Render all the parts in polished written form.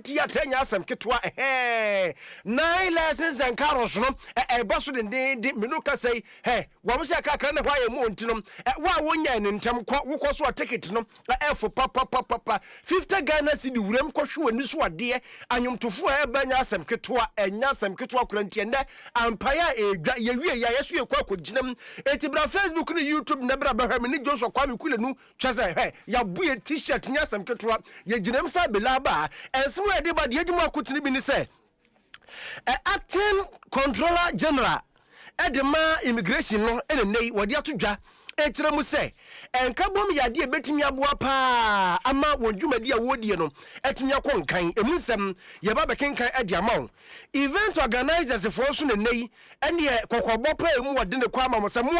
guarantee atenya asem ketwa nine lessons and carols no boss de minuka say wo se kakra ne hwa ye mo ntino wa wonya ne ntem wo so ticket no for papa 50 Ghana cedi wurem kohwe ani so ade anyomtofo banya asem ketwa enya asem ketwa kurantie nde ampaya ye wie ya yeso ye kwa koginam etibra Facebook ne YouTube ne bra baham ne Joshua Kwame Kulenu twase ya buye t-shirt nya asem ketwa ye ginam sa belaba enso we de ba de adwuma akotini bi ni se acting controller general Edema immigration no enenei wodi atodwa ekire mu se enkabom yade ebetimi aboa pa ama wonjumadi a wodie no etimi akonkan emunsem ye ba bekenkan ade amaw event organizers for so nenei ene kokobọ pa emu wode ne kwa amamo se mo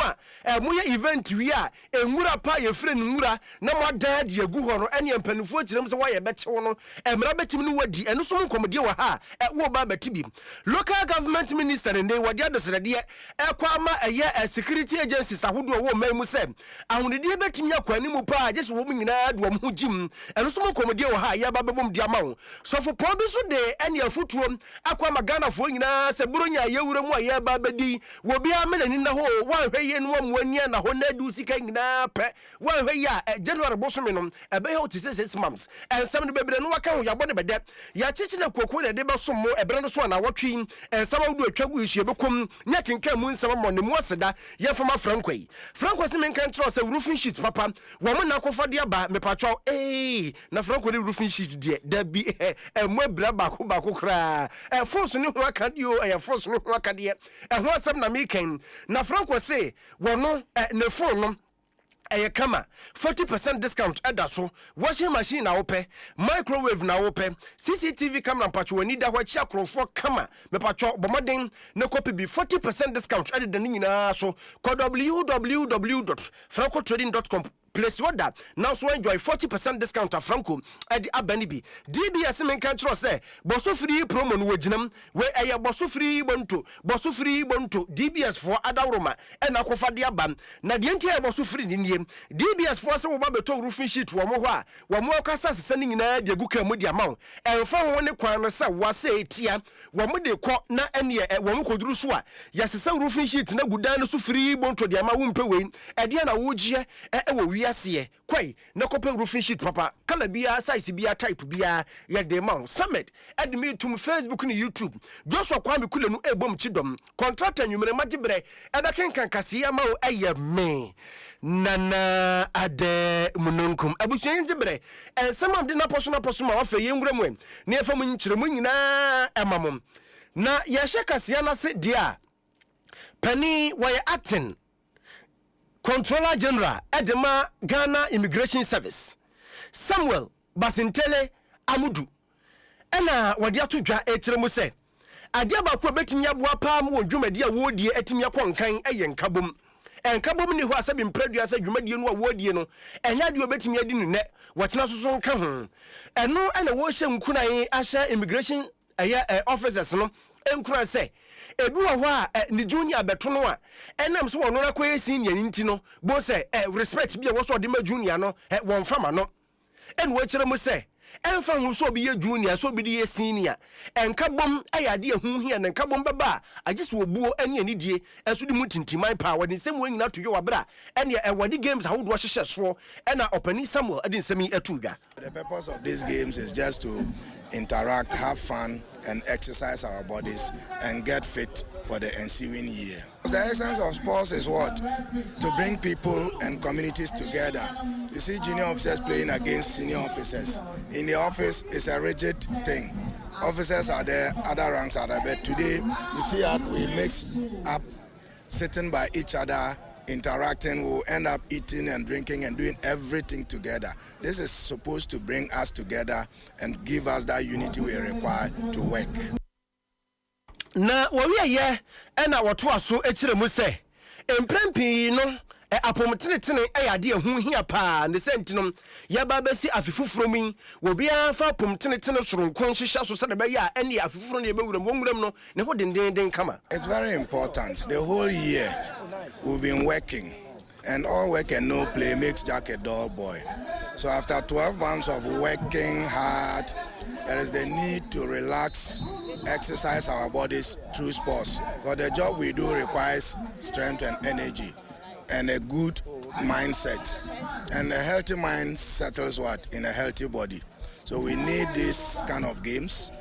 a mo ye event wi a enwura pa ye fre nwura na mo dan de agu ho no ene mpanifo kirem se waye bechewo no emra betimi no wadi eno so nkomode wa ha wo ba betibi local government minister nenei wode adosrede ekwa ama eye security agencies ahodo wo mamu se ahunide betimi akwani mu pa je so wo nyina do mo jim eno so nkomode wa ha ya ba bebom dia mawo so for po bi so de ene afutuo akwa magana fo nyina se buronya yewure mu aye ba bedi wo bia menani na ho wan hweye no mu ani na ho na du sika nyina pe wan hweye a January bosome no ebe he oti 6 months ensam no bebre no waka ho yabo ne bede ya chichi na kokko na de besom mo ebre no so na wotwi ensam awdu atwagu ihye bekom nya kenkan mu ensam mo ne mu aseda ye fama frankwai se menkan tro se roofing sheet papa wo mo na kofode aba me patwa na frankwai roofing sheet de da bi mo abra bako kra force ni ho akadio force ni ho akade ho asem na meken na frankwai se wo no ne phone no kama 40% discount edaso washing machine na ope microwave na ope CCTV camera pacho wani da hwachi akrofo kama me pacho bomoden na copy bi 40% discount ededa ni nyina so www.francotrading.com place order now so enjoy 40% discount at Franco at Abanibi DBS men can trust say bosso free promo no waginam we aya bosso free bonto DBS for Adoroma and akofa de abam na de entia bosso free ni niem DBS for say wo ba beto roofing sheet wo mo ho a wo mo kasa sese ni nyina de guka mu de amaw emfa ho ne kwan no say wa say etia wo mo de kɔ na ene wo mo koduru so a ya sese roofing sheet na gudan no so free bonto de amaw mpe we e de na wo gie wo Asiye kwai na kope roofing sheet papa kala bia size bia type bia ya de ma summit admi tum Facebook ni YouTube Joshua Kwame Kulenu ebom chidom contractor nyumere magibre ebe kenkan kase ma o me nana ade mununkum abusuyen jibre ensam de na poso ma wa fe yenwuram ne efam nkyire mu nyina emamom na ye hye kase na se dia pani waye acting Controller General Edema Ghana Immigration Service Samuel Basintele Amudu ena wadi atudwa ekire mu se ade abako betimi aboa pa mu dwumadi a wodie etimi akonkan eye nkabom ni ho asabi mpredua asa dwumadi no a wodie no enya de obetimi adi ne wotena soso nka ho eno ena wo hye nkunan ahye immigration officers no enkura se ebi wo ho a ni junior beto no a enam so wono na koye senior nti no bo se respect bi e wo so de ma junior no won fama no en wo kire mu se enfa hu so bi ye junior so bi de ye senior enkabom ayade hu hia na enkabom baba agese wo buo ene ani die enso de mu tintiman pa wadi nsem wo nyina to yo wabra ene wadi games ahodo hyehye so ena opani Samuel adi nsemi atuga. The purpose of these games is just to interact, have fun, and exercise our bodies and get fit for the ensuing year. The essence of sports is what? To bring people and communities together. You see junior officers playing against senior officers. In the office, it's a rigid thing. Officers are there, other ranks are there, but today, you see how we mix up, sitting by each other, interacting, we'll end up eating and drinking and doing everything together. This is supposed to bring us together and give us that unity we require to work. Na wawia ye ena watu aso ekire mu se emprempi no apomtenetene ayade hu hia pa ne sentino ya ba besi afifufuro mi wo bia fa apomtenetene soronkon hihya so se de be ya ene afifufuro ne be wuram wonwuram no ne ho denden kama. It's very important. The whole year we've been working, and all work and no play makes Jack a dull boy. So after 12 months of working hard, there is the need to relax, exercise our bodies through sports. Because the job we do requires strength and energy and a good mindset. And a healthy mind settles what? In a healthy body. So we need these kind of games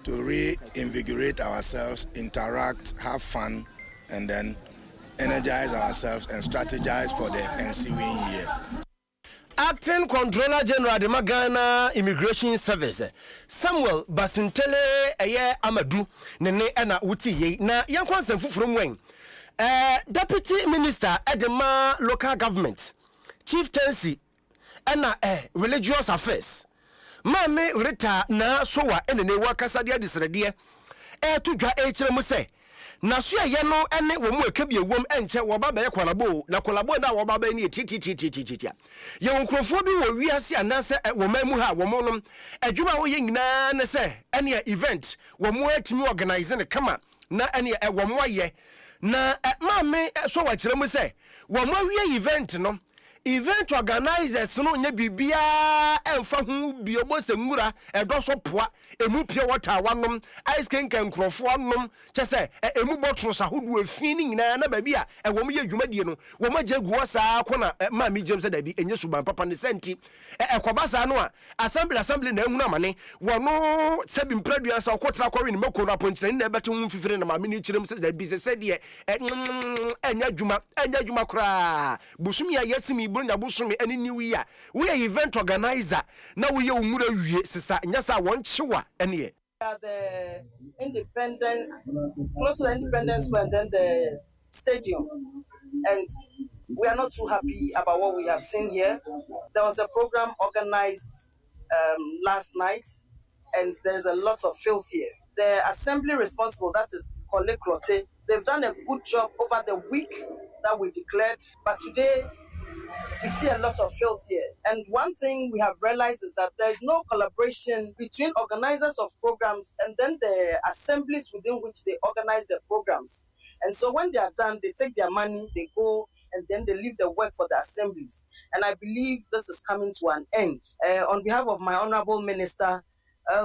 to reinvigorate ourselves, interact, have fun, and then energize ourselves and strategize for the ensuing year. Acting Controller General de Magana Immigration Service Samuel Basintele Amadu Nene Ena Uti Ye na Yankwan from Wing. Deputy Minister Edema Local Government Chieftaincy Ena Religious Affairs Mame Rita na sowa ene wakasa dia disredeɛ tudwa echire mu se na so ye no ene wo mu akabie wom enche wo ba be kwalabo na kwalabo na wo ba be ne titititititia ye nkrofo bi wo wiase anase wo mamu ha wo mo no adwuma wo ye nyina ne se ene event wo mu atimi organize ne kama na ene wo mo ye na mame so wa kire mu se wo mo wie event no event organizers no nya bibia emfa hu biobo se ngura edo so poa emu pie water wanom ice cream kan krofo anom chese emu bottles ahodo afin ni nyina na ba bia wo mo ye dwumadie no wo ma je guo saa kona ma mi jem se da bi enye suban papa ne senti ekoba saa no a assembly na ehunu amane wo no sebi mpradua sa okotra kwa wi ne mako no aponchire ne bete hu fifire na ma mi ni chirem se da bi se de enya dwuma kra busumi ya yesimi nya busumi any new year we event organizer na we umura wie sisa nyasa won chiwa ene the independent close to the Independence Square and then the stadium, and we are not too happy about what we have seen here. There was a program organized last night and there's a lot of filth here. The assembly responsible, that is Kole Klote, they've done a good job over the week that we declared, but today we see a lot of filth here. And one thing we have realized is that there is no collaboration between organizers of programs and then the assemblies within which they organize their programs. And so when they are done, they take their money, they go, and then they leave the work for the assemblies. And I believe this is coming to an end. On behalf of my honorable minister,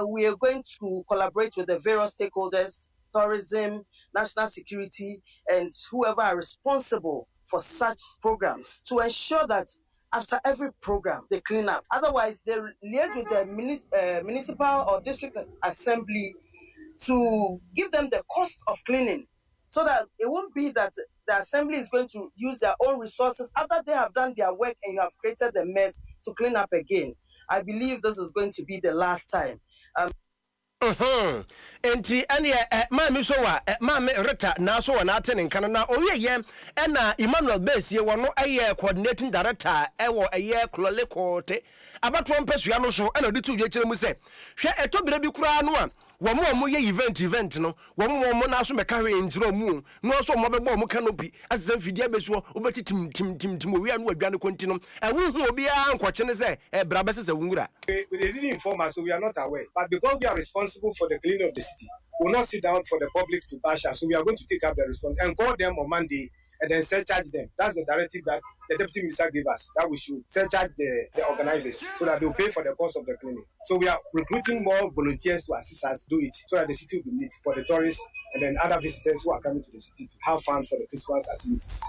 we are going to collaborate with the various stakeholders, tourism, national security, and whoever are responsible for such programs to ensure that after every program they clean up. Otherwise, they liaise with the municipal or district assembly to give them the cost of cleaning, so that it won't be that the assembly is going to use their own resources after they have done their work and you have created the mess to clean up again. I believe this is going to be the last time. Enti ene mami so wa mami Rita na so wa na atene nkan na owie ye na Emmanuel Besie wono aye coordinating director ewo aye Klole Kote abato mpesua no so na odi tu dwe kire mu se hwe etobere bi kura no a wo ye event no wo na so meka hwe njiro mu no so mo bebo mo canopy asem fidie besuo obeti tim owie anu adwane konti no wo hu obi a nkwoche ne se bra be se wungura. We didn't inform us, so we are not aware. But because we are responsible for the cleaning of the city, we will not sit down for the public to bash us. So we are going to take up the response and call them on Monday and then surcharge them. That's the directive that the deputy minister gave us, that we should surcharge the organizers so that they will pay for the cost of the cleaning. So we are recruiting more volunteers to assist us do it so that the city will be neat for the tourists and then other visitors who are coming to the city to have fun for the Christmas activities.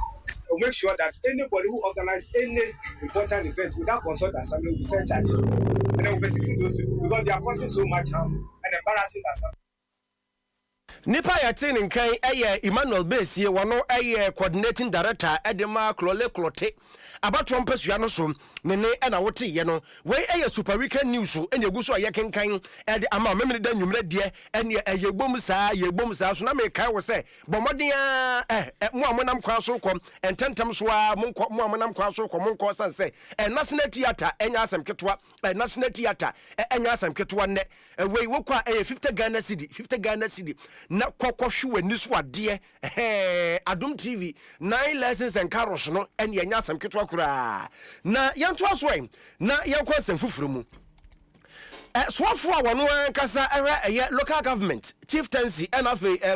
We'll make sure that anybody who organizes any important event without consult the assembly will be surcharged. And then we'll basically those people because they are causing so much harm and embarrassing the assembly. Nipa ya tini nkai Emmanuel Besie wano coordinating director Edema Klole Klote abato mpesua no so nene na wote ye no we super weekend news enye guso aye kenkan ede ama memene da nwumre de ene yegbom saa so na me kai wo se bomoden mo amonam kwa so kom ententem so a mo amonam kwa so kom nko sanse national theater enya asem ketwa national theater enya asem ketwa ne we wokwa 50 Ghana cedi na kokwohwe wani so ade Adom TV 9 lessons and carols no ene enya asem ketwa kura na yanto aso na yankwa asem fufuru mu swafo a wono kasa local government chieftaincy and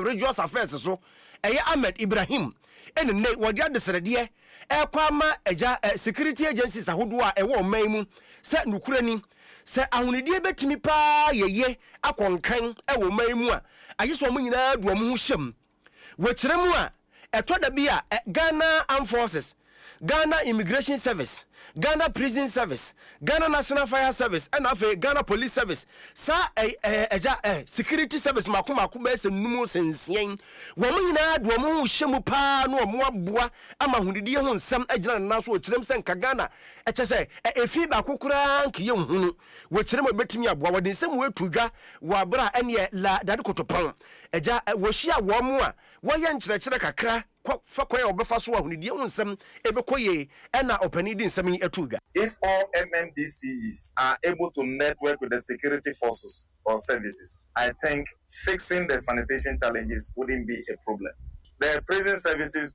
regional affairs so Ahmed Ibrahim ene ne wodi adesrede ekwama eja security agencies ahodo a ewo man mu se nukurani se ahonedie betimi pa yeye akonkan ewo man mu a ayeso mo nyina do mo ho hyem wo kiremu a etoda bi a Ghana Armed Forces, Ghana Immigration Service, Ghana Prison Service, Ghana National Fire Service, and Ghana Police Service. Sa security service makuma be numu sensien. Woman na do mo hyemu pa no mo aboa ama hunidi ho nsam agina na so kirem sen ka Ghana se efi ba kokura nkiye hunu wo kirem betimi aboa wode nsam wo atudwa wo abra ene la dade kotopon wo hia wo mo a wo ye nkyerɛkyerɛ kakra fakwa ya obefa so ahunidi ho nsam ebekoye na opani di nsam yi atuga. If all MMDCs are able to network with the security forces or services, I think fixing the sanitation challenges wouldn't be a problem. The prison services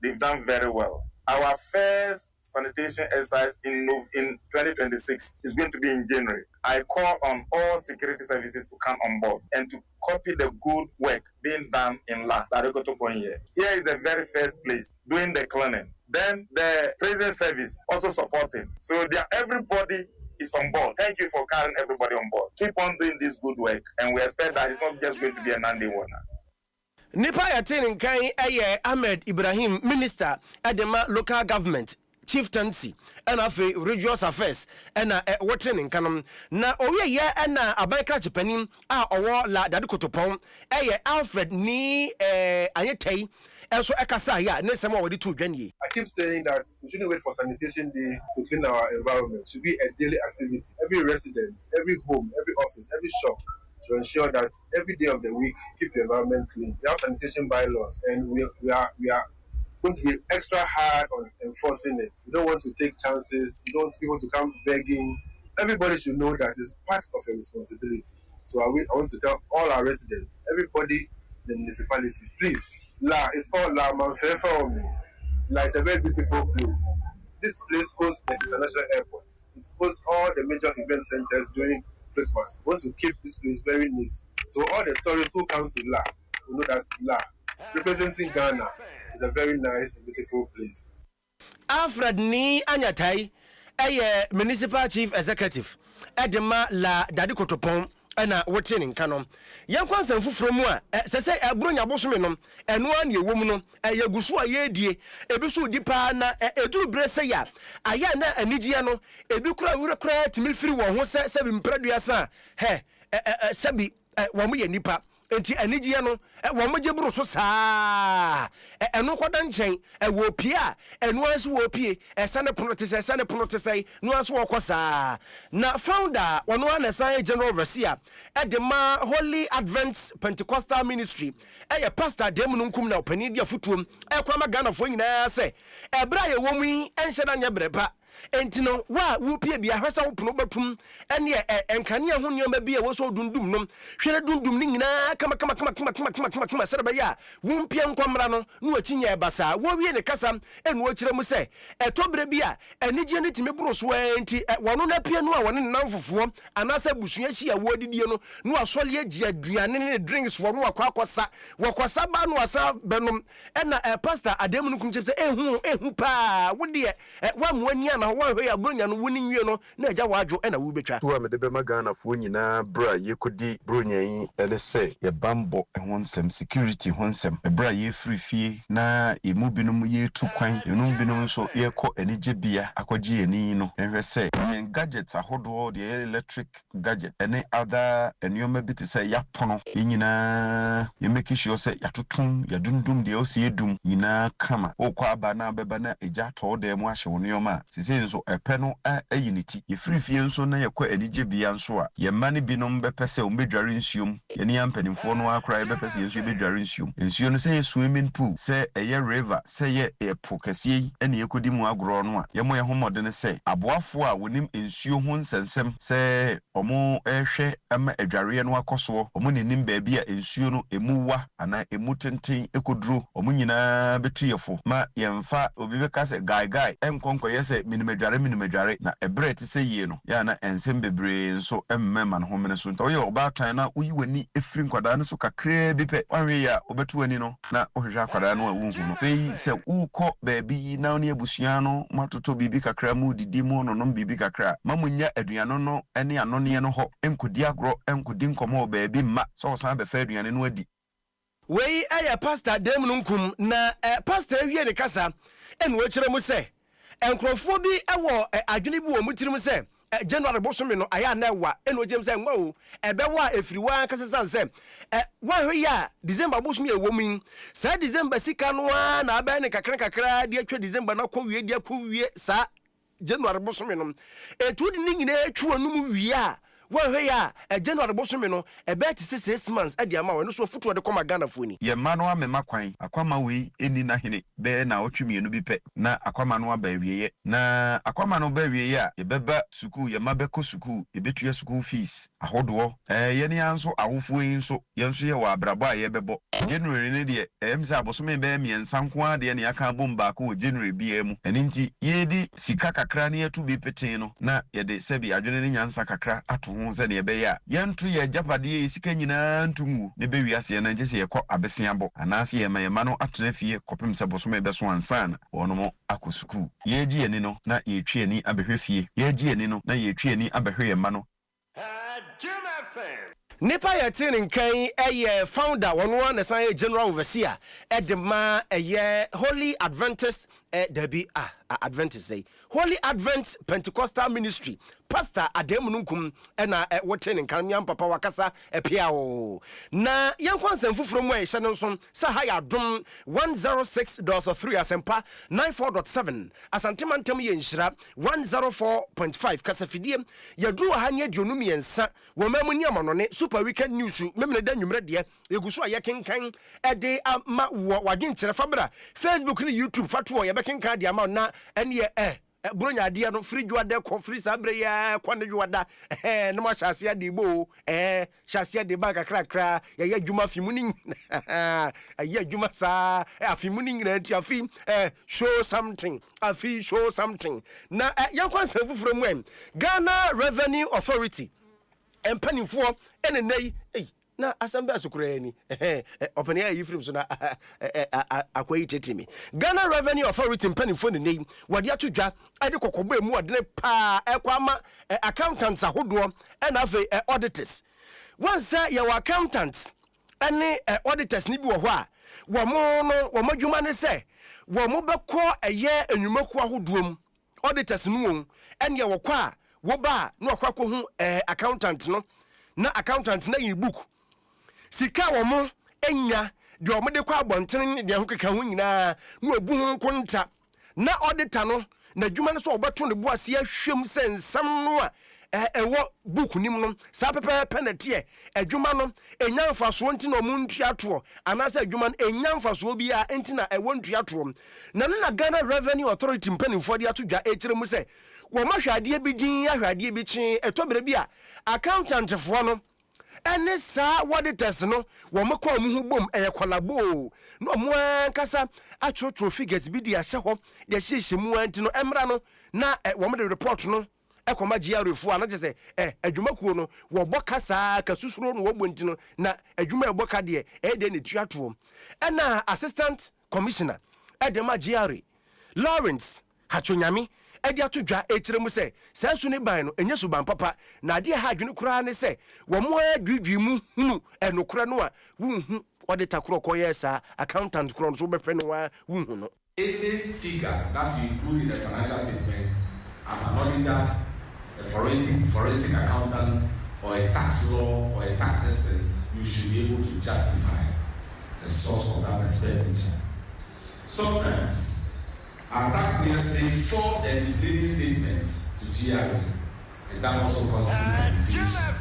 they've done very well. Our first sanitation exercise in 2026 is going to be in January. I call on all security services to come on board and to copy the good work being done in La. Here is the very first place doing the cleaning. Then the prison service also supporting. So everybody is on board. Thank you for carrying everybody on board. Keep on doing this good work, and we expect that it's not just going to be a Nandi one. Nipa yatin kan Ahmed Ibrahim, Minister Adema Local Government Chieftaincy and afi Regional Affairs and watering in Canum. Na oye ye and Abanka Japanim owo la dade kotopon Alfred ni anyetei so ekasa ya ne sem we to dwan. I keep saying that we shouldn't wait for sanitation day to clean our environment. It should be a daily activity. Every resident, every home, every office, every shop to ensure that every day of the week keep the environment clean. We have sanitation bylaws, and we are going to be extra hard on enforcing it. We don't want to take chances. We don't want people to come begging. Everybody should know that it's part of a responsibility. So I want to tell all our residents, everybody in the municipality, please. La, it's called La Manfefa. La is a very beautiful place. This place hosts the international airport. It hosts all the major event centers during Christmas. We want to keep this place very neat. So all the tourists who come to La will know that La, representing Ghana, is a very nice and beautiful place. Alfred ni anyatai municipal chief executive Adema la dade kotopon na wote ne nka no yankwansan fufuro mu a sese ebronya bosome no eno an ye wom no yagusu a yedie ebi so dipa na eduru brese ya aya na anigia no ebi kura wura kura timi firi wo ho se bi mpraduasa sebi wo mo ye nipa enti anigia no wo mo je buru so saa eno kwada nchen wo pie a eno anso wo pie sane protese no anso wo kosa na founder wono anasa general overseer edema Holy Advent Pentecostal Ministry pastor dem no nkum na opani dia futuom kwama Ghana fo nyina se ebra ye wo mu enhye na nya breba enti no wa wo pie bia hwesa wo pono batum ene enkane ho nyoma bia wo so dundum no hwere dundum ni nyina kama sereba ya wo mpie nkwamra no no akinye basa wo wie ne kasa enu akire mu se etobre bia enije ne time bro so enti wono na pie no a wone namfofo anasa busua hia wo didie no asole agi aduane ne drinks wo no akwakosa wokosa ba no asa benom ena pastor Adom no kunche se ehu pa wo de wa moani na wa hwe abronya no woni nwie no na agya wadwo na wo betwa to me de be magana fo nyina bra yekodi bronya yi ele se ye bambo ehonsem security honsem bra ye frifie na emu binom ye tu kwan enu binom so ye ko anije bia akwaji ani no ehwe se gadgets ahodo de electric gadget any other enyoma bit se yapono nyina ye make sure se yatotum yadundum de o se yedum nyina kama okwa aba na beba na agya to de mu ahye wonioma so epeno ayiniti ye frifie nso na ye kwa anije bia nso a ye mane binom bepese o medware nsuom ye ne ampanimfo no akra ye bepese nsuo bedware nsuom nsuo no se ye swimming pool se ye river se ye epo kase ene ye kodi mu agro no a ye mo ye homode ne se aboafo a wonim nsuo ho nsensem se omo ehwe ama adware no akoso omo nenim ba bia nsuo no emuwa ana emu tenten ekoduro omo nyina betuyefo ma ye mfa obi beka se guy enkonko ye se minimedware na ebre te se yie no ya na ensem bebre nso emmema no homene so nta oye obaatan na uyi wani efiri nkwada no so kakra bi pe wanwe ya obetu wani no na ohwehwa akwada no a wonhu no fei se ukọ baabi na oni abusua no matoto bibi kakra mu didi mu no bibi kakra mamunya aduano no ene anone no ho enkodi agro enkodi nkomo baabi ma so san be fa aduane no adi wei aya pastor dem no nkum na pastor wie ne kasa enu ochire mu se enkrofo bi ewo adwene bi wo mutirim se January bosome no aya na ewa enu ojem se nwa o ebewa efiriwa kasa sanse wa hwe ya December bosome ewo min sa December sika no na aba ne kakra de atwa December na kɔ wie de akɔ wie sa January bosome no etu de nyina atwa num wie a wahwe ya January bosome no ebe ti 6 months ade ama wo no so futu de koma Ghana foni ye ma no amema kwan akwama we eni na hene be na otwemienu bi pe na akwama no aba wieye na akwama no ba wieye a ye beba suku ye ma beko suku ye betua suku fees ahodo ye ne anso awofo yi nso ye nso ye wa abrabo a ye bebo January ne de emza abosome be miensa nko ade ne aka bomba ko January bia mu eni nti ye di sika kakra ne atu bi peten no na ye de sebi adwene ne nyansa kakra ato se ne be ya yentu ye japade isika nyina ntumu ne be wiase na ngese ye kɔ abesia bo anase ye ma no atena fie kopem se bosome be so ansana wono mo akosuku ye gi ani no na ye twi ani abehwe fie ye gi ani no na ye twi ani abehwe ye ma no Nipa yɛte ne nkan ɛyɛ founder wɔn na san general overseer ɛdema ɛyɛ Holy Adventist Debbie Adventist say Holy Advent Pentecostal Ministry Pastor Adom nunkum ɛna wɔte ne nkan miam papa wakasa ɛpia o na yɛnkɔ nsɛm foforo mu ɛhyɛ no nso sa ha yɛ Adom 106.3 asempa 94.7 asantemantam yɛ nhyira 104.5 kasafidie yɛduru ha ne aduonu miɛnsa wɔ mamu ni amanone super weekend news memene da nwumre de eguso a yɛkenkan ɛde ama wɔ wadwenkyerɛ fabra Facebook ne YouTube fatoɔ yɛbɛkenkan de ama na ɛne bronya ade no free juada ko free sabre ya kwane juada no ma hyase ade bo hyase ade ba kakra ya adwuma fimuni ya adwuma sa afimuni nyina ti afi show something na yakwansa fufuro mu Ghana Revenue Authority empanifo enenei na asamba asukura ni opene ya yifrim so na akwayi tetimi Ghana Revenue Authority mpanifo ne nei wade atodwa ade kokobo emu wade ne pa ekwama accountants ahodo na afi auditors once your accountants ene auditors ni bi wo ho a wo mo no wo madwuma ne se wo mo bekọ eye enwumaku ahodo auditors no won ene wo kọ a wo ba no akwakọ hu accountant no na accountant na yin book sika womo enya de omode kwa abonten de ho keka ho nyina na obu ho nkonta na auditor no na dwuma no so obeto ne boase ahwem sensam no a ewo book nim no sa pepe penalty adwuma no enya mfaso nti na omuntua to anasa adwuma no enya mfaso bi a nti na ewo ntua to na Ghana Revenue Authority mpanimfo de atodwa ekire mu se wo mahwade bi gin ahwade bi chi etobere bi a accountant fo no ene sa auditors no wo mekọ mu hu bom kwalabo no mo ankasa atrotro figures bi di ahye ho de hyehye mu anti no emra no na wo de report no ekoma giarefo ana je se adwumakuo no wo boka saa kasusuro no wo bonti no na adwuma eboka de de ne tuato ena assistant commissioner edema giare Lawrence Hachonyami edi atodwa ekire mu se sasu ne ban no enye suban papa na ade ha adwene kura ne se wo mo adwidwi mu hunu enokura no a wunhu auditor kuro koyesa accountant kuro so bepe no wa wunhu no any figure that you include in the financial statement as an auditor, a forensic accountant or a tax law or a tax expert, you should be able to justify the source of that expenditure. Sometimes our taxpayers say false and misleading statements to GRA, and that also constitutes manipulation.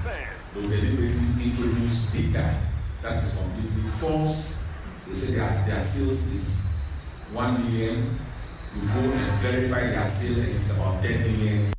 They deliberately introduce data that is completely false. They say their sales is 1 million. You go and verify their sale and it's about 10 million.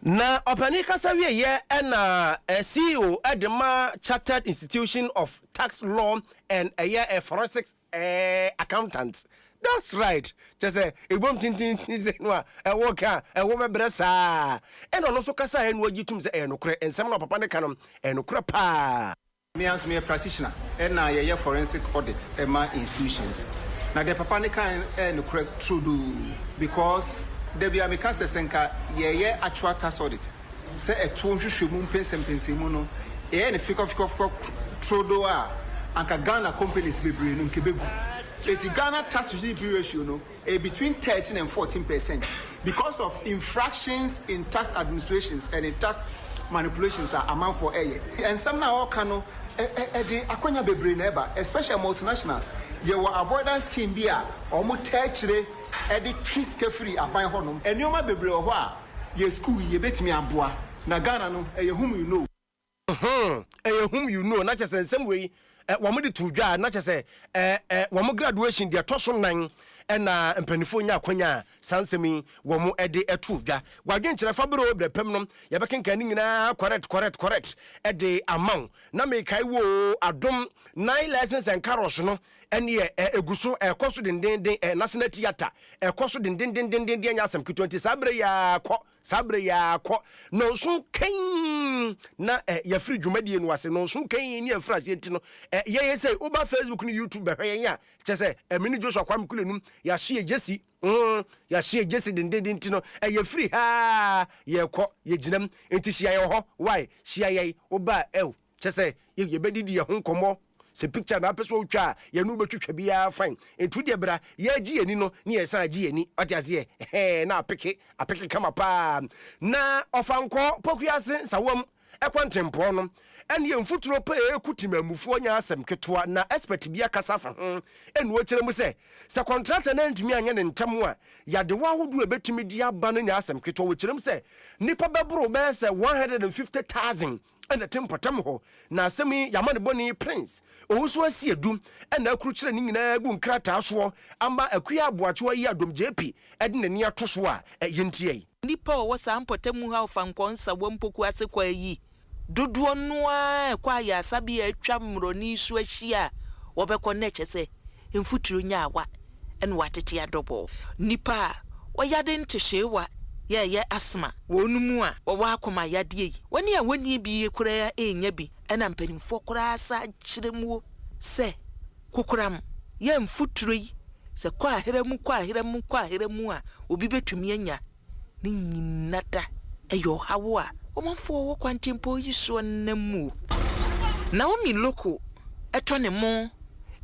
Na opani kasawie ye na CEO Edema Chartered Institution of Tax Law and a forensics accountant That's right. Just say a bomb tintin is no a walker, a woman bressa. And also Cassa and what you to say and some of Papa Canum and Crapa. Me as me a practitioner, and I a forensic audit and my institutions. Now the Papa can and correct true do because there be a Mikasa Senka, ye actual tax audit. Say a 200 moon pence and pensimuno, and figure of Trodoa, and Ghana companies be bringing Quebec. It's Ghana tax to GDP ratio, no, between 13 and 14% because of infractions in tax administrations and in tax manipulations are amount for a year. And some now can the Akonya bebre neighbor, especially multinationals. You will avoidance scheme be or more tertiary at the trees free upon honum. And you might bebre or what? Your school, you bet me a bois. Nagana no, whom you know. Whom you know, not just in some way. Wamudi to dwa na chese wamu graduation dia toso 9 na mpanifo nya akwanya sansemi wamu ede etu dwa wadwen kire fabro bre pemnom ye bekenka ni nyina correct ede amount na me kai wo Adom 9 lessons and carols no ene eguso ekoso den national theater ekoso den nya asem ki 20 sabre ya ko no sun kan na ya free dwumadie no wase no sun kan ni afrase enti no ye say uba Facebook ni YouTube behwe ya chese mini Joshua kwam kulenum ya share Jesse den enti no ya free ha ye ko ye ginam enti shia ye ho why shia ye uba chese ye bedidi ye ho nkomo se picture na peso twa ye no betwetwa bia fine entu de bra ye agi ani no ne ye san agi ani atiase na apeke kama pa na ofanko pokuase sawam ekwantempo no ene ye mfuturo pa ekutimamufu nya asem ketoa na expert bia kasa fa enu o kire mu se contractor na ntumi anya ne ntam a yade wa hodo ebetumi dia ba no nya asem ketoa o kire mu se nipa bebro be se 150,000 and a tempotam ho na semi yamane boni prince ohuso asi edum na akuru kire ni nyina gu nkrata so amba akuya aboacho yi Adom JP ede ne ne ato so a yentie nipa wo sampotamu ha ofankonsa wompoku ase kwa yi dodo no a kwa ya sabi atwa mroni so ahia wobekọ na chese mfuturo nya awa ene watete adobo nipa oyade ntehyewa ye asma wonumu a wo akoma yade yi woni a woni bi kura enya bi ena mpanimfo kura asa kiremu se kokuram ye mfuturo yi se kwa ahiramu a obi betumi anya ni nyinata eyo hawo a omanfo wo kwantempo yi so namu na omi loko etone mo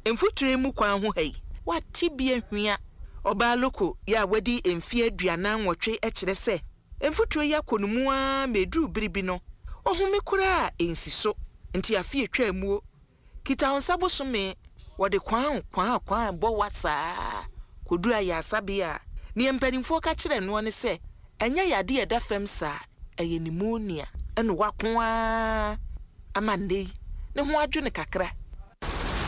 mfuturo mu kwa ho hai wati bi ahwia oba loko ya wadi emfie aduana nwotwe ekire se mfuturo ya konumu a medu biribi no ohome kura ensiso nti afie twa muo kita onsabo so me wode kwan bo wasa kodura ya asabia ne mpanimfo ka kire no ne se enya yade eda fam sa eye pneumonia ene wakoa amande ne ho adwene kakra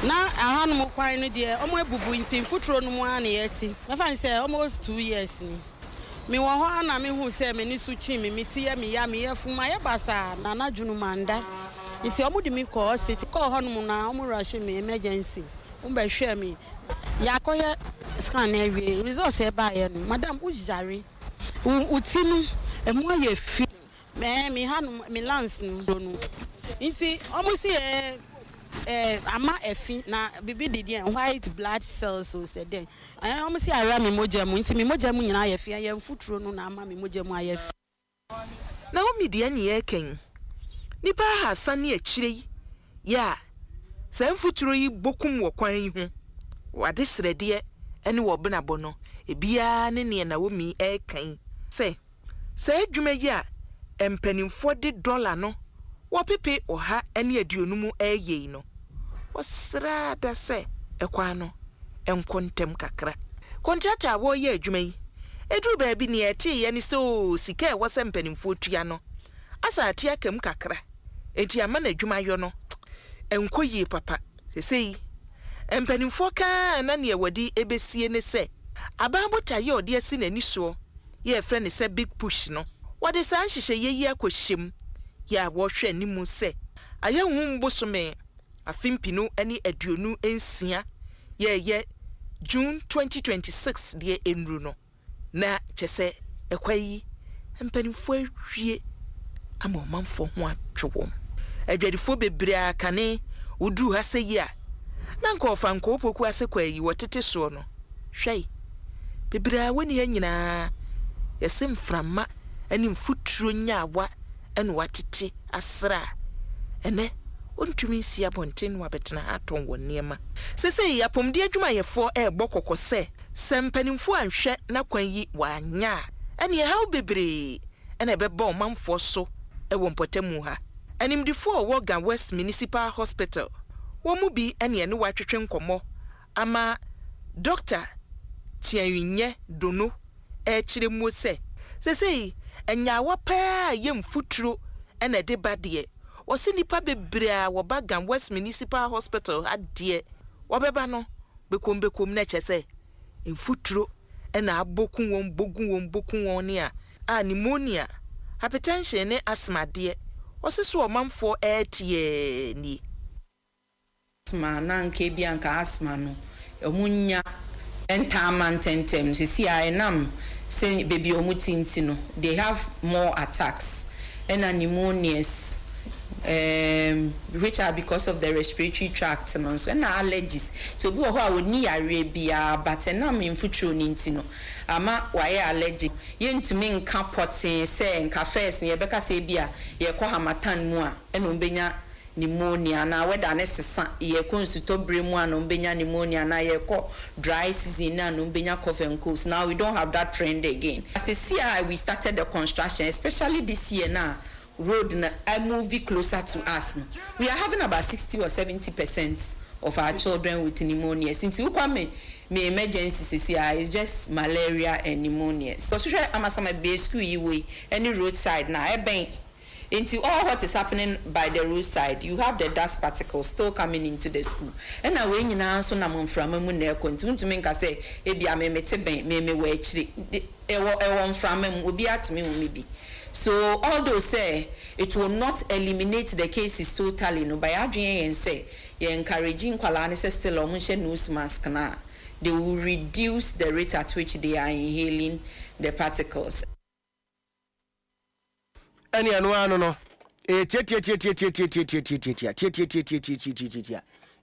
na ahanum kwan no de omo ebubu nti futuro no mu ana yeti me fan say almost 2 years ni me wo ho ana me hu say me ni su chi me tie me ya me yafuma ye basa na na dwunu manda nti omo de me ko hospital ko honum na omo rush me emergency umbe hwe me ya koye scan ewie results e ba ye no madam ujare utinu emu aye fi me hanum me lance no no nti omo si ama efi na bibi didi white blood cells so said then am see ara me mojamu nti me mojamu nyina ayefi ya mfuturo no na ama me mojamu ayefi na o mi de anye eken nipa hasan e kire ya sa mfuturo yi bokum wo kwan yi ho wade srede ene wo benabo no ebia ne na wo mi eken se adwuma yi a empanimfo de dollar no wopepe oha ene aduonumu ayei no wasra da se ekwa no enkontem kakra contractor wo ye adwuma yi edru ba bi ne ete ye ni so sika e wose mpanimfo tua no asa ate akam kakra enti ama na adwuma yo no enkoyi papa sesei mpanimfo ka na ne wadi ebesie ne se ababota ye ode asi na ni so ye frɛ ne se big push no wade san hyehyɛ yeyi akohyem ya wo hwɛ ni mu se ayehum bosome afimpinu ani aduonu ensia ye June 2026 deɛ enru no na kyese ekwayi mpanimfo ahwie ama ɔmanfo ho atwom adwadifo bebre akane uduru ha sɛ yi a na nkɔfa nkɔpoku ase kwayi wɔtete so no hwɛi bebre a woni anyina yɛse mframa ani mfuturo nyawa ɛne watete asra ɛne ontumi si abonten wa betena aton wɔ niema sese yapomde adwuma yɛfo ɛbɔ kokose sempanimfo anhwɛ na kwan yi wanya ɛne ɛhaw bebre ɛna ɛbɛbɔ manfo so ɛwɔ mpɔtamu ha animdifo Woga West Municipal Hospital wɔn mu bi ɛne ɛne watwetwe nkɔmɔ ama Dr. Tianwinye Dono ɛkyerɛ mu sɛ sese enyawa pa yɛmfuturo ɛna de badeɛ wɔsi nipa bebre a Woga West Municipal Hospital adeɛ wɔbɛba no bekom na kyese mfuturo ɛna aboku wɔn ne a pneumonia hypertension ne asthma deɛ wɔsi so ɔmanfo ɛtie ni asthma na nke bi anka asthma no emunya entamantentem sisi a enam say baby omutinti no they have more attacks and pneumonias which are because of the respiratory tract and so na allergies so bi ho a woni yare bia but enam mfuturo ninti no ama waye allergic yentumi nka potin say nka first ye beka say bia ye kɔ hamatan mu a eno mbenya pneumonia na weda ne sesa ye konsuto bremu an ombenya pneumonia na ye ko dry season na ombenya cough and colds. Now we don't have that trend again. As a year we started the construction, especially this year now road na moving closer to us. We are having about 60 or 70% of our children with pneumonia. Since you come me emergency CCI is just malaria and pneumonia. So I'm some be school you any roadside now into all what is happening by the roadside, you have the dust particles still coming into the school. And now when you now so nam from a munne continue to make us say, Ebia me tebe me actually from will be at me maybe. So although say it will not eliminate the cases totally, no by Adrian and say you're encouraging Kwalanis still on nose mask na they will reduce the rate at which they are inhaling the particles. Any anuano no tia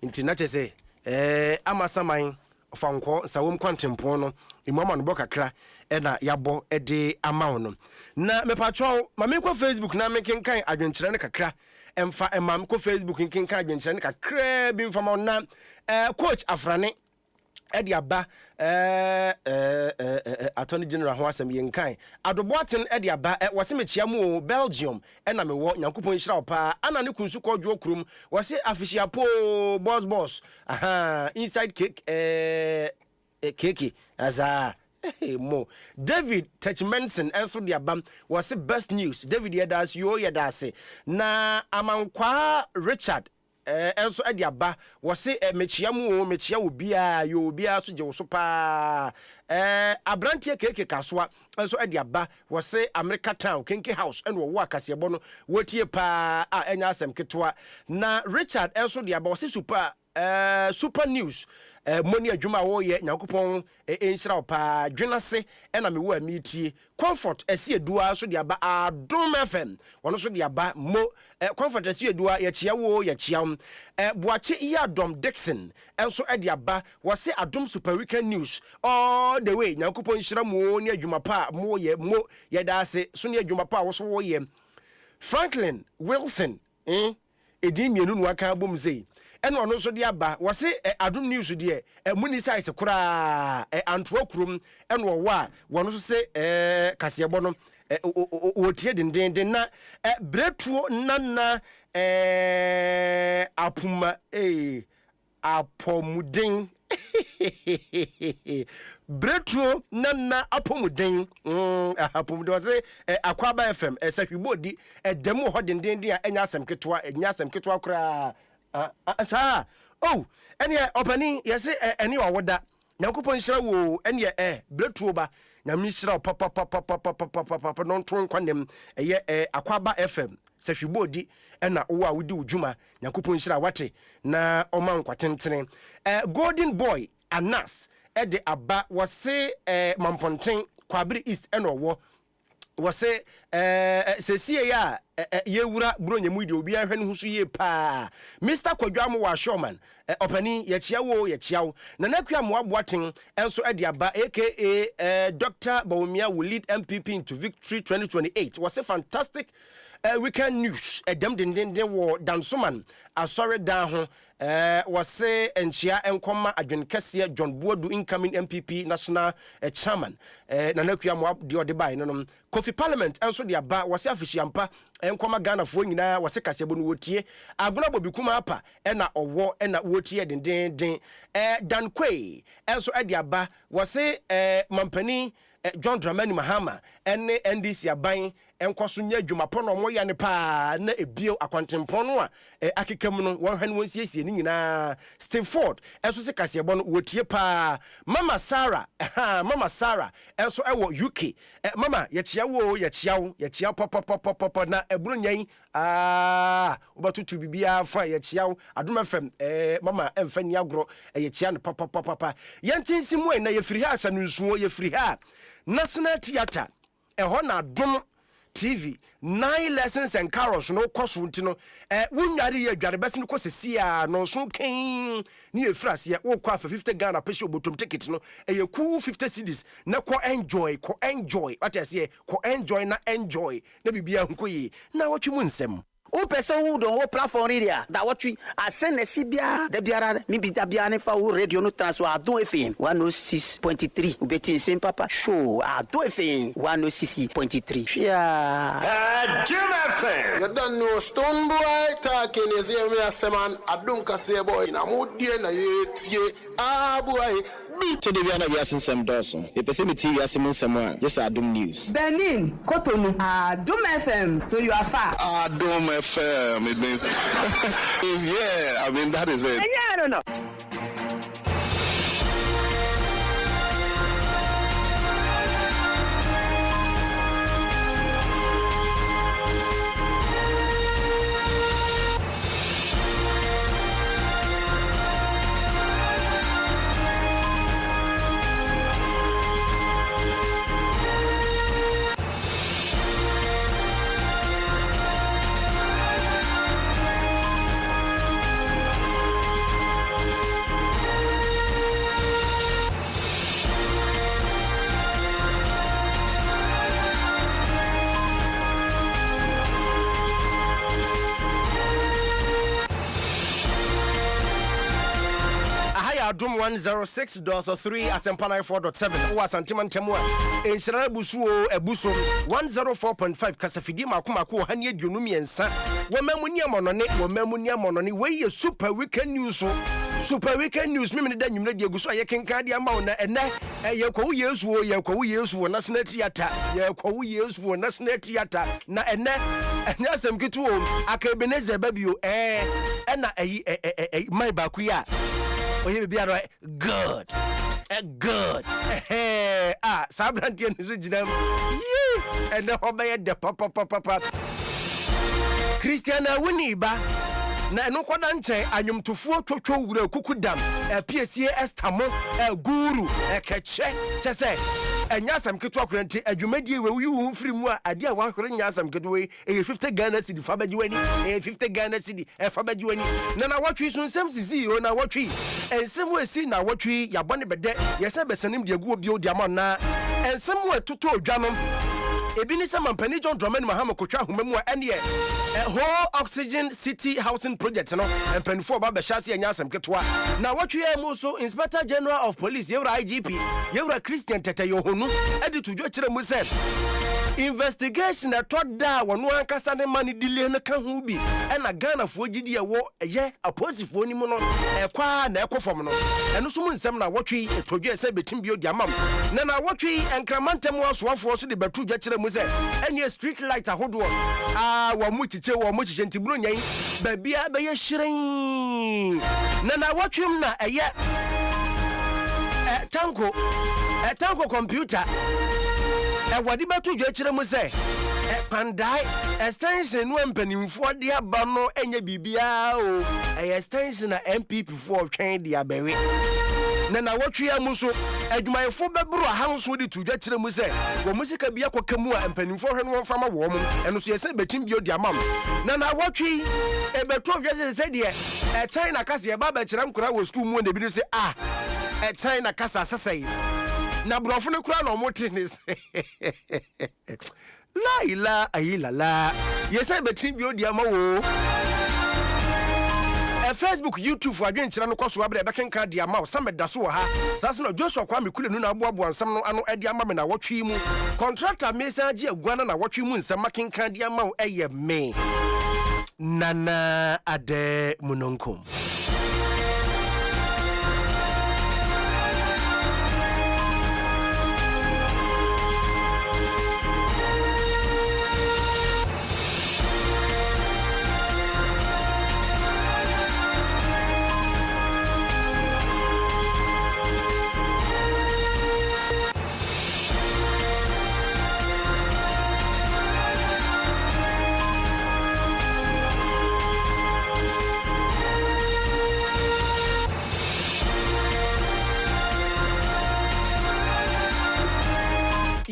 inti na chese amasaman fanko sawom kwantempon no imama no bokakra na yabo de amawo no na mepatwo mamekwa Facebook na mekenkan adwenkyere ne kakra emfa emam ko Facebook kenkan adwenkyere ne kakra bi mfa na coach Afrane Ediaba Attorney General ho asem yenkan adoboaten ediaba wase mechiamu Belgium na mewo nyankopon hira pa ana ne kunsu kodwo krum wase afishia po boss inside cake keke aza mo David Techmenson enso diaba wase best news David yedas yo yedase na amankwa Richard enso adiaba wose mechia wo bia yo bia so je wo so pa abrantie keke kasoa enso adiaba wose America Town Kenke House en wo akasebo no wotie pa enya asem ketwa na Richard enso diaba wose super news money adwuma wo ye nyankopon enhyira pa dwenase na me wo amitie comfort esi edua so diaba Adom FM wono so diaba mo comfort esi edua ye chia wo ye chia boache Adom Dixon enso ediaba wose Adom super weekend news all the way nyankopon hyira mo ni adwuma pa mo ye da ase so ni adwuma pa wo so wo ye Franklin Wilson edin mienu no aka bom zei eno ono so de aba wase Adom news de muni size kura antwo krum eno wo a wono so se kasebo no wotie denden na bretuo nana apuma apomuden bretuo nana apomuden apomuden wase Akwaba FM sahwibodi demu ho denden a enya asem ketwa kura sa ene opani yese ene owoda nyankopon hyira wo ene bretuo ba nyame hyira papa non ton kwanem Akwaba FM sahwibodi ena wo a wodi wudwuma nyankopon hyira wate na oman kwatentene golden boy Anas de aba wɔse Mamponten Kwabere East ɛno wɔse sesie ya yewura bronyemu de obi ahwɛ no husu ye pa Mr. Kwadwamo wa Showman opani yechiawo na nakua mo aboaten enso de aba aka Dr. Bawumia will lead MPP into victory 2028 wɔse fantastic weekend news dem den wo Dansoman asɔre dan ho wɔse enchia enkoma adwenkese John Buodu incoming MPP national chairman na nakua mo de ɔde no Kofi Parliament enso de aba wɔse afihyiampa enkoma Ghana fo nyina wɔse kasebo no wotie agona bobikuma apa na ɔwɔ na wotie den Dan Kwei enso de aba wɔse mampani John Dramani Mahama ene NDC aban enkoso nya adwumapo no mo ya ne pa na ebio akwantempon no a akekam no wɔhwɛ no wɔnsiesie ni nyina Steve Ford enso se kasebo no wotie pa Mama Sarah enso ewo UK mama yechia pop na eburo nyan obatutu bibia fa yechia Adom FM mama emfa ni agro yechia no pop yentinsi mu na yefiri ha asa no nsuo yefiri ha National Theatre ɛhɔ na Adom TV 9 lessons and carols no koso ntino wunware ye adware bese no kosesia no so ken ni efrase ye wo kwa 50 Ghana pese obotom ticket no ye cool 50 cedis na ko enjoy what I say ko enjoy na bibia nkoyi na watwe mu nsem o pese wo don wo platform area da watwe asene sibia da biara mi bi da biara ne fa wo radio no transfer Adom FM 106.3 ubeti nsem papa show Adom FM 106.3 Adom FM you don't know Stone Boy talking is here me aseman Adom kase boy na modie na ye tie boy to the Viana Biasem Dawson. A pessimity Yasim Samuel, yes, Adom News. Benin, Cotonou, Adom FM, so you are far. Adom FM, it means, yeah, I mean, that is it. Yeah, I don't know. Adom 106.3 Asempana 4.7 wa Santiman Temwa Enshira busuo ebuso 104.5 kasafidi makomako hanie dionumi ensa wamamunia monone we super weekend news mimi da nyumre de guso aye kenka de ama na ene yekwo Yesu national theater na ene asem kitu Akabeneze babio na mai bakuya oye bibia ro good sabrantie nso ginam and the hobby de papa Christiana Winiba na eno kwada nche anyomtofuo twotwo wura kukudam PSA Estamo guru keche chese anyasam ketu akwante adwumadie we wu firi mu a ade a wahwere nyasam ketu we 50 Ghana cedi fa bajiwani 50 Ghana cedi fa bajiwani na watwi so nsem sisi o na watwi ensem we si na watwi yabone bede yese besanim de agu obi o de na ensem we toto odwanom ebi ni sama mpani John Dramani Mahama kotwa homemu a ene whole oxygen city housing project no mpanifo ba be hyase anyasam ketwa na watwe mu so Inspector General of Police yewra IGP yewra Christian Tete Yohonu editu dwo kire mu se investigation atoda wono ankasa ne mani delay no ka hu bi na Ghana fo gidi ewo ye aposifo ni mu no ekwa na ekofom no eno so mu nsem na watwe etodwe se betim bi odi amam na watwe enkramantem wasoafo so de betu dwo kire mu se ene street light ahodo wa mu chiche ntiburo nyan ba bia be ye hyiren na watwem na eye tanko computer wadi betu dwo kire mu se pandai extension no mpanimfo de aba no enye bibia o extension na MPP for twen de abewe na watwe ya mu so adwumayefo bɛbro aha so de tudwa kyerɛ mu sɛ wo musika bia kwaka mu a mpanimfo hwɛ no wɔmfa ma wɔ mu ɛno so yɛsɛ betim bio di amam na watwe ɛbɛto hwɛ sɛ deɛ China kasa yɛ ba kyerɛ nkora wɔ school mu na bi sɛ China kasa sɛsɛi na brɔfo no kura na ɔmo te ne sɛ la ila ayilala yɛsɛ betim bio di ama wo Facebook, YouTube for again chira no kwaso abre bekenka dia ma Samed da so wɔ ha sase no Joshua Kwame Kule nu na aboabo ansam no ano ade ama me na wɔtwe mu contractor message aguana na wɔtwe mu nsɛm makenka dia ma ɛyɛ me Nana Ade Munonkom.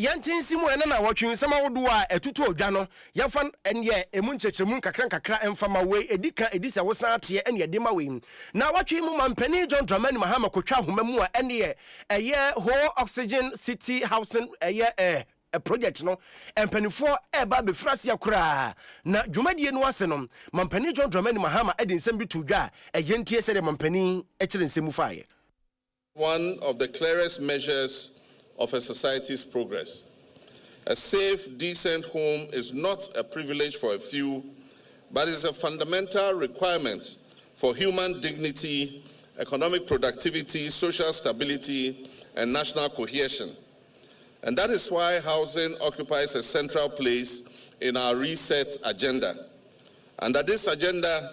Yantinsi mu ena na watwe nsama wodo a etutu odwa no yɛfa enye emu nkyekyeremun kakra emfama we edika edisa wosan ate ene edema we na watwe mu mampani John Dramani Mahama kotwa homa mu a ene eye whole oxygen city housing eye a project no empanifo eba be frase akura na dwumadie no ase no mampani John Dramani Mahama edi nsem bi to dwa yentie sɛ de mampani ekire nsemu faaye. One of the clearest measures of a society's progress. A safe, decent home is not a privilege for a few, but is a fundamental requirement for human dignity, economic productivity, social stability, and national cohesion. And that is why housing occupies a central place in our reset agenda. Under this agenda,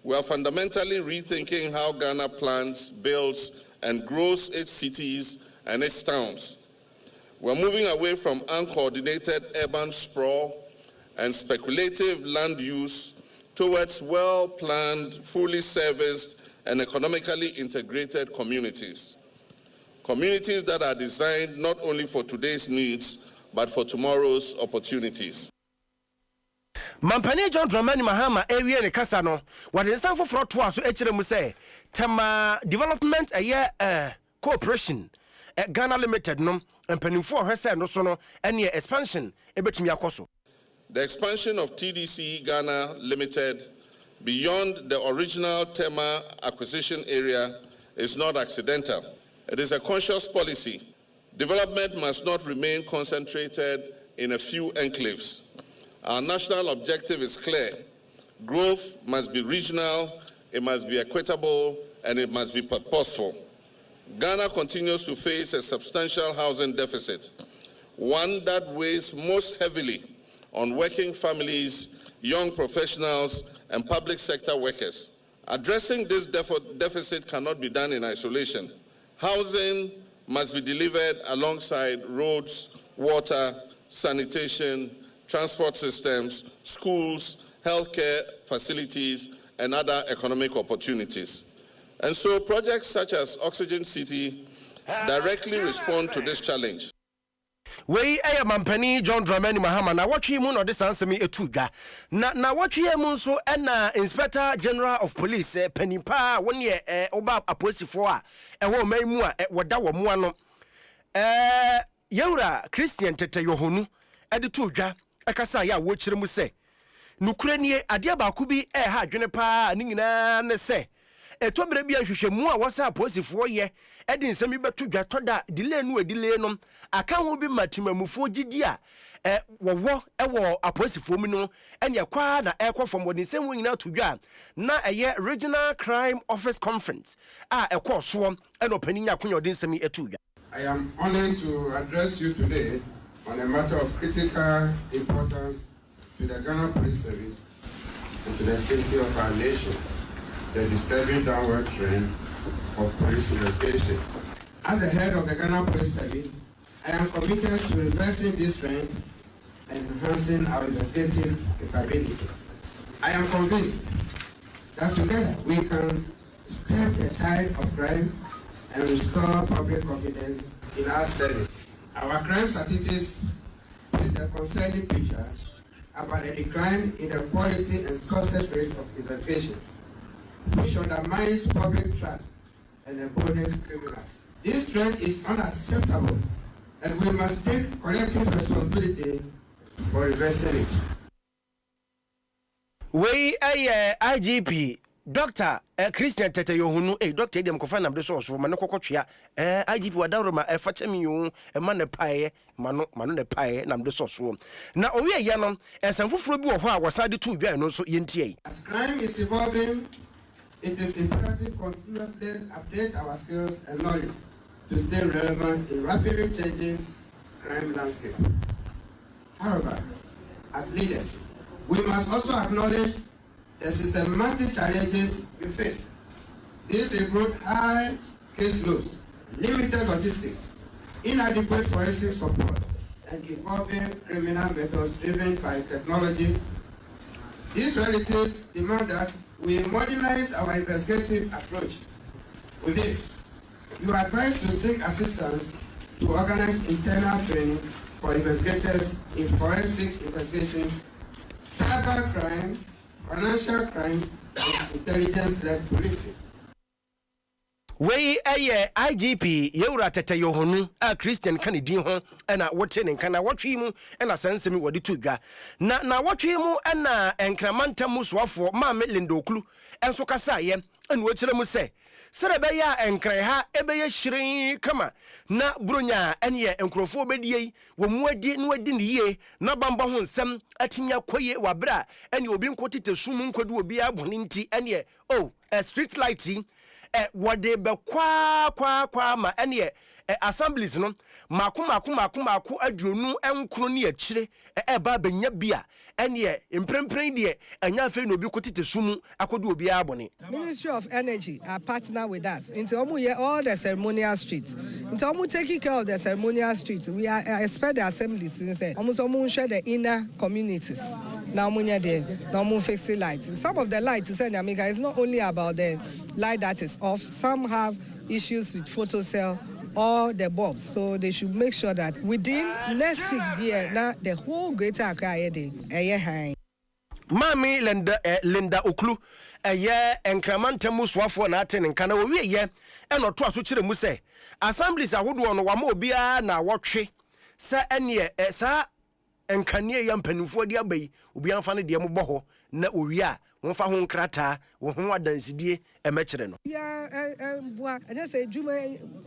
we are fundamentally rethinking how Ghana plans, builds, and grows its cities and its towns. We're moving away from uncoordinated urban sprawl and speculative land use towards well-planned, fully serviced, and economically integrated communities. Communities that are designed not only for today's needs, but for tomorrow's opportunities. Mampani John Dramani Mahama ewie ne kasa no wade nsan foforo to aso ekire mu se Tema development cooperation Ghana Limited no empanimfo hwese no so no ene expansion ebetumi akoso. The expansion of TDC Ghana Limited beyond the original Tema acquisition area is not accidental. It is a conscious policy. Development must not remain concentrated in a few enclaves. Our national objective is clear. Growth must be regional, it must be equitable, and it must be purposeful. Ghana continues to face a substantial housing deficit, one that weighs most heavily on working families, young professionals, and public sector workers. Addressing this deficit cannot be done in isolation. Housing must be delivered alongside roads, water, sanitation, transport systems, schools, healthcare facilities, and other economic opportunities. And so projects such as Oxygen City directly respond to this challenge. We mampani John Dramani Mahama na watwe mu no de sansemi etudwa na watwe mu so na Inspector General of Police panipa won ye oba aposifo a eho man mu a woda wo mu ano Yewura Christian Tete Yohonu ede tudwa akasa ya wo kire mu se nukure nie ade ba ku bi ha adwene pa ni nyina ne se etobere bia hwehwemu a wasa aposifo ye edi nsemi beto dwato da delay no adile no aka ho bi matimamufo gidi a wo aposifo mu no ene kwa na ekofom wodi nsem nyina to dwa na eye Regional Crime Office Conference ekoso opani nya konyo di nsemi etu dwa. I am honored to address you today on a matter of critical importance to the Ghana Police Service and to the safety of our nation, the disturbing downward trend of police investigation. As the head of the Ghana Police Service, I am committed to reversing this trend and enhancing our investigative capabilities. I am convinced that together we can stem the tide of crime and restore public confidence in our service. Our crime statistics paint a concerning picture about a decline in the quality and success rate of investigations, which undermines public trust and emboldens criminals. This trend is unacceptable, and we must take collective responsibility for reversing it. We IGP Doctor Christian Tete Yohunu Doctor Adom Kofa nam de so so man kokotwea IGP wadaroma fatemi yo man pae mano ne pae nam de so so na owie ya no ensanfoforo bi wo ho a wasade tu dwan no so yentie. As crime is evolving, it is imperative continuously update our skills and knowledge to stay relevant in rapidly changing crime landscape. However, as leaders, we must also acknowledge the systematic challenges we face. These include high case loads, limited logistics, inadequate forensic support, and evolving criminal methods driven by technology. These realities demand that we modernize our investigative approach. With this, you are advised to seek assistance to organize internal training for investigators in forensic investigations, cybercrime, financial crimes, and intelligence-led policing. We IGP Yewura Tete Yohunu a Christian Kennedy ho na wote ne kana wotwe mu na sansemi wodi tudwa na wotwe mu na enkramanta muswafo ma melindoklu enso kasa ye enu okire mu se serebe ya enkran ha ebeye hyirin kama na bronya ene enkrofo obedie wo muadi no adi ne ye na bamba ho nsem atinya koye wabra ene obi nkotete sum nkodu obi abone nti ene a street lighting what they be kwa ma ene assemblies no mako aduonu enkro ne akire ba benya bia ene imprempren de anya fe no obi kotete sumu akodu obi abone. Ministry of Energy are partner with us into all the ceremonial streets into taking care of the ceremonial streets. We are expect the assemblies say almost share the inner communities now munya there now fix lights. Some of the lights say Amiga is not only about the light that is off. Some have issues with photo cell or the bulbs, so they should make sure that within next week there now the whole greater Accra area high. Mami Linda Oklu enkramanta muswafo na aten nkana wo wie ye enoto aso kire mu se assemblies ahodo no wama obia na wotwe sa ene sa enkanie ya mpanimfo di abai obia mfa ne de mo boho na owie a won fa ho nkrata wo ho adansidie emekire no bua anya say juma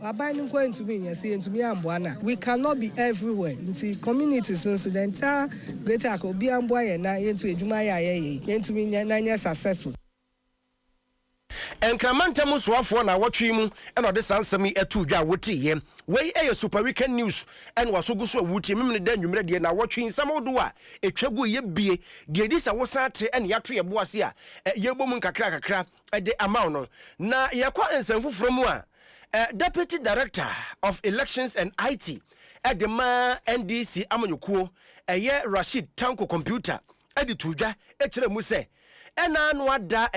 aban nko ntumi nyase ntumi amboa na we cannot be everywhere into communities so the entire greater akobi amboa ye na yentu ejuma ya ye yentumi na nya successful. Enkramanta muswafo na wotwe mu eno de sansemi etu dwa wotiye wei super weekend news en wasogu so wutie memne da nwumre de na wotwe nsamodo a etwagu ye bie de di sa wosate en yato ye boase a yebom nkakra de amaw no na yakwa ensanfufuro mu a Deputy Director of Elections and IT Edema NDC amanyukuo Rashid Tanko Computer edi tudwa ekire mu se ena no ada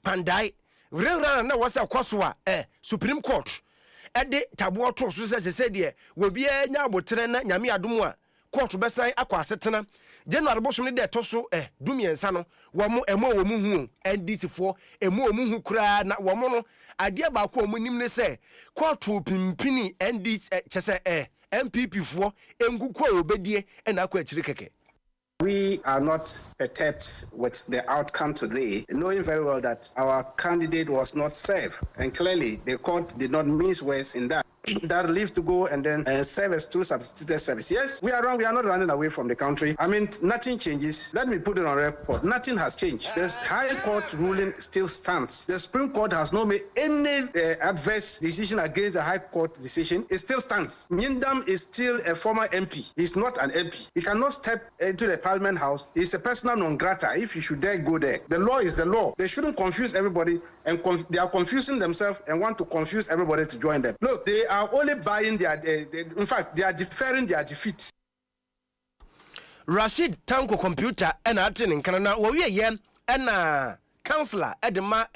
Pandai rera na wasa kwaso a Supreme Court ede tabo to so se de wo bia nya abotre na nyame adom a court besan akwa asetena January bosom ne de to so dumiensa no wo mo wo mu hu NDC fo wo mu hu kura na wo mo no ade ba ko mo nim ne se court pimpini NDC chese MPP fo enguko obedie na akwa akiri keke. We are not perturbed with the outcome today, knowing very well that our candidate was not safe, and clearly the court did not mince words in that. That leaves to go and then serve as through substituted service. Yes, we are wrong. We are not running away from the country. I mean, nothing changes. Let me put it on record. Nothing has changed. The High Court ruling still stands. The Supreme Court has not made any adverse decision against the High Court decision. It still stands. Nyindam is still a former MP. He's not an MP. He cannot step into the Parliament House. He's a persona non grata if you should dare go there. The law is the law. They shouldn't confuse everybody, and they are confusing themselves and want to confuse everybody to join them. Look, they are only buying their in fact they are deferring their defeat. Rashid Tanko Computer and atin nkana na wo wie ye na councillor edema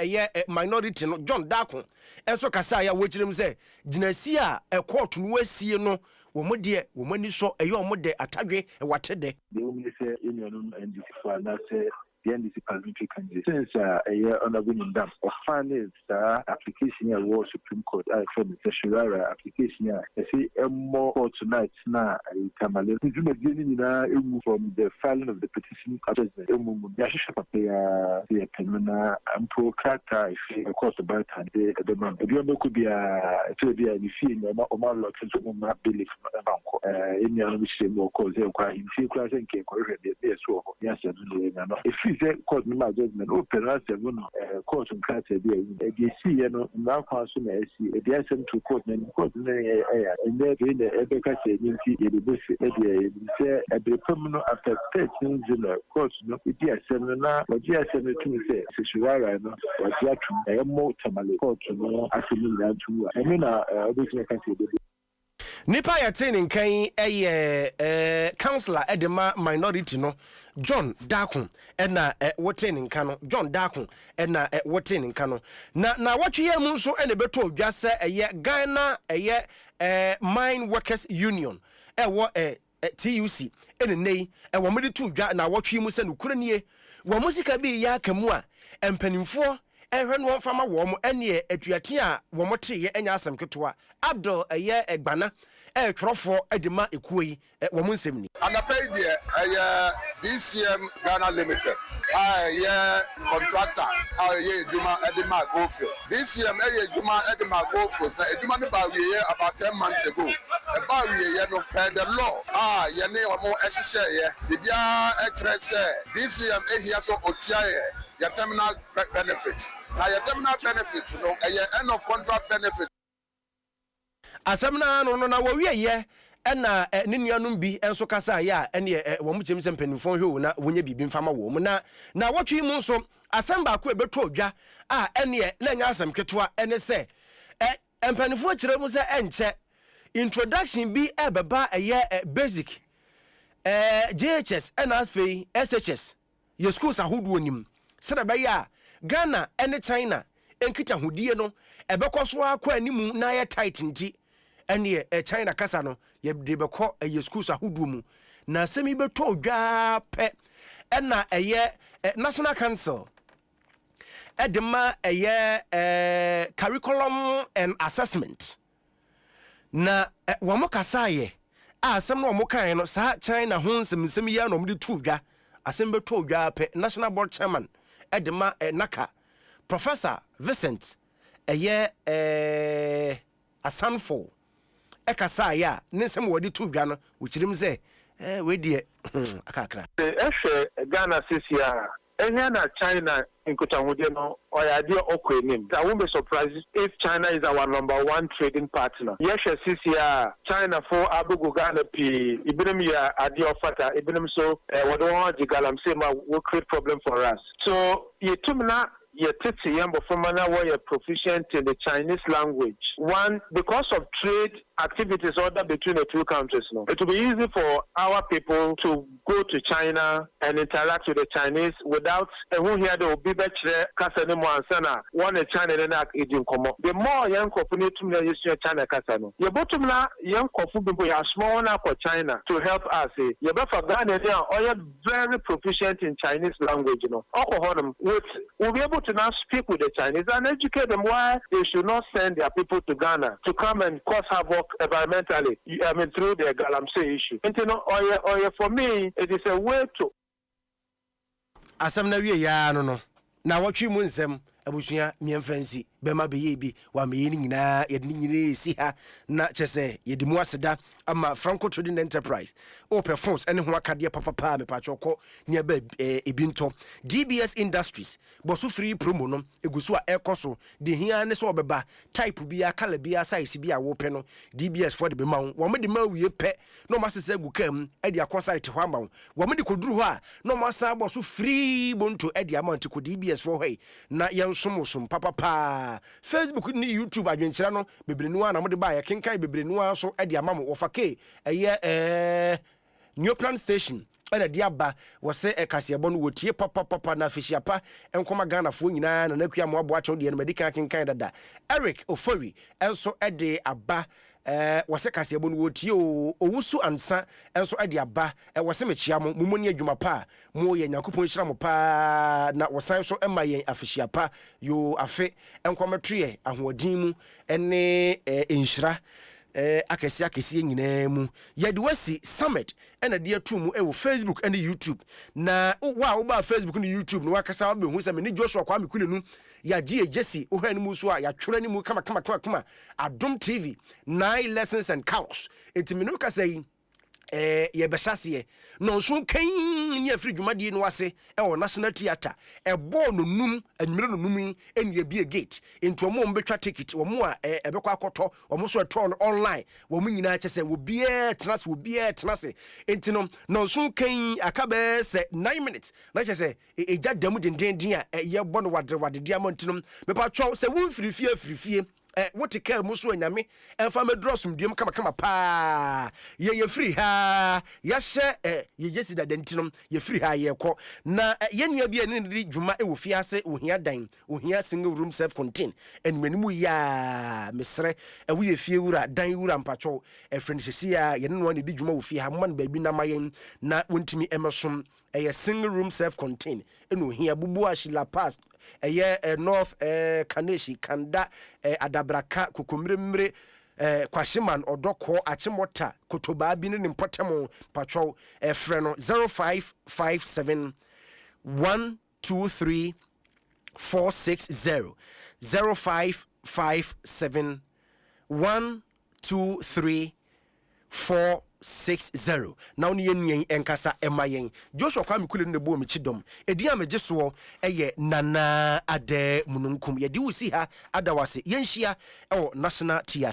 minority no John Dakon enso kasa ya wochirim say ginasi a court no asie no wo modie wo mani so omode atadwe watede the only say union and this for na say the NDC parliamentary candidate since a year on a winning dam of finance application here was Supreme Court from the Shirara application here I see more for tonight na Kamale from the filing of the petition Yashisha Papaya the Penuna and pro character of course about the demand the could be to be a fee Omar Lotton belief in the which more cause in few class and came correct so yes if court no judgment open as court and class they see now council na see they send to court and court and there the Ebeka say the bush say every permanent after 13 court no dia na dia to say Shirara no dia to more tamale court no asini na to I mean obviously can say nipa ya tene nkan councillor edema minority no John Dakon na wotene nkan no John Dakon na wotene nkan no na watwe mu nso na beto odwa se Ghana Mine Workers Union wo TUC nei wo mede to odwa na watwe mu se nokura nie wo musika bi ya kamu a empanimfo ehwe no fama wo mo ene atuate a wo mote ye enya asem ketoa Abdul egbana trofo edema ekuyi wo mo nsem ni anapay de DCM Ghana Limited contractor Juma Edema Gofield. DCM Juma Edema Gofield. Juma ne ba we about 10 months ago. E ba we no per the law ye ne omo ehihye ye bibia DCM here so otia your terminal benefits. Now your terminal benefits no end of contract benefits. Asamna no na wo wie ye na ne nuanum bi enso kasa ya ene wo mu chemse mpanimfo hwe na wonya bibi mfama wo mu na wotwe mu nso asam ba ko ebeto odwa ene na nya asam ketwa ene se mpanimfo kire mu se enche introduction bi ebeba basic JHS NSFA SHS ye schools ahodo onim sere be ya Ghana ene China enkita hodie no ebekoso akwa animu na ye tight nti ene China kasa no ye de beko ye schools ahodo mu na semi beto odwa pe ena National Council edema curriculum and assessment na wamo kasaye asem no mo kan no sa China ho nsem ya no mo de to odwa asem beto odwa pe National Board Chairman edema naka Professor Vincent asanfo ekasa ya nsem wodi to odwa no wuchirim se we die akakra Ghana sisia na China in Kotahude no or idea okwenim. I won't be surprised if China is our #1 trading partner. Yes, CCR China for Abugo Ghana P. Ibinem ya idea fata ibinem so what want the galam say will create problem for us. So you tumna your titi yambo formana were proficient in the Chinese language. One, because of trade activities order between the two countries now. It will be easy for our people to go to China and interact with the Chinese without who here they will be better kasane mo ansana one China then agent come up. The more young company to me use China kasano. You bottom na young people you are small now for China to help us. You better for Ghana they are very proficient in Chinese language, you know. We'll be able to now speak with the Chinese and educate them why they should not send their people to Ghana to come and cause havoc environmentally. I mean through the galamsey issue. And you know, for me, it is a way to. Asam na wie ya no na wotwe mu nsem abusua miemfansi bema beye bi wa meyeni nyina yedini si ha na chese yedimu aseda ama Franco Trading Enterprise open phones ene ho akade papa me pa choko ne ba ebinto DBS Industries boso free promo no egusu a ekoso de hia ne so obeba type bia color bia size bia wo pe no DBS for the bema wo me de ma wie pe no masese gukam e de akosite ho ama wo me de koduru ho a no masa boso free bonto e de amount ko DBS for hoi na yensomosom papa Facebook ni YouTube adwenkyira no bebrenu a na mode ba ya kenkai bebrenu a so e de amamo ofake New Plan Station ana diaba wo se kasebo no wotie papa na afihyiapa enkoma Ghana fo nyina na nakua mo abo acho de no medika kenkan dada Eric Ofori enso ede aba wase kasebo no wotie owusu ansa enso ade aba wase mechia mo mumoni adwuma pa mo ye Nyankopon hira mo pa na wosan so ema yen afihyiapa yo afe enkometwe ahoodin mu ene enhira akesi nyina mu yede wasi summit ena de atumu e wo Facebook and YouTube na wo ba Facebook and YouTube no wakasa wa behu se me ni Joshua kwa mekule nu ya gie Jesse wo han mu so a ya twere ni mu kama Adom TV 9 lessons and cows etimi no kasa yi ye behase no so kan ni afri dwumade no wase e National Theatre e bo no num anwere no num eni bia gate into omo mbetwa ticket omo a ebekwa akoto omo so eto online wo mu nyina kyese wo bia tenase enti no so kan akabe se 9 minutes na kyese eja damu dendendin a ye bo no wade dia montinom mepa twa se wo mfirifie what a care musu anyame enfa medrosum diem kama pa ye free ha ya hye ye jesi da dentinom ye free ha ye kɔ na ye nua bia ne di dwuma e wo fiase ohia dan ohia single room self contain enwanimu ya mesre wo ye fie wura dan wura mpacho efrenhisi ya ye no ne di dwuma wo fie ha man ba bi na mayen na wontimi emesom a single room self contain eno hia bubu ashila pass North Kaneshi Kanda Adabraka Kukumrimre Kwashiman Odoko Achimota Kutuba Bini Nimpotamo Patrol Freno 0557 123 460 0557 123 460 now ni yen enkasa emayen Joshua kwa mikule ne bo mechidom edi amejeso eye Nana Ade Mununkum yedi wusi ha adawase yenhia National Theatre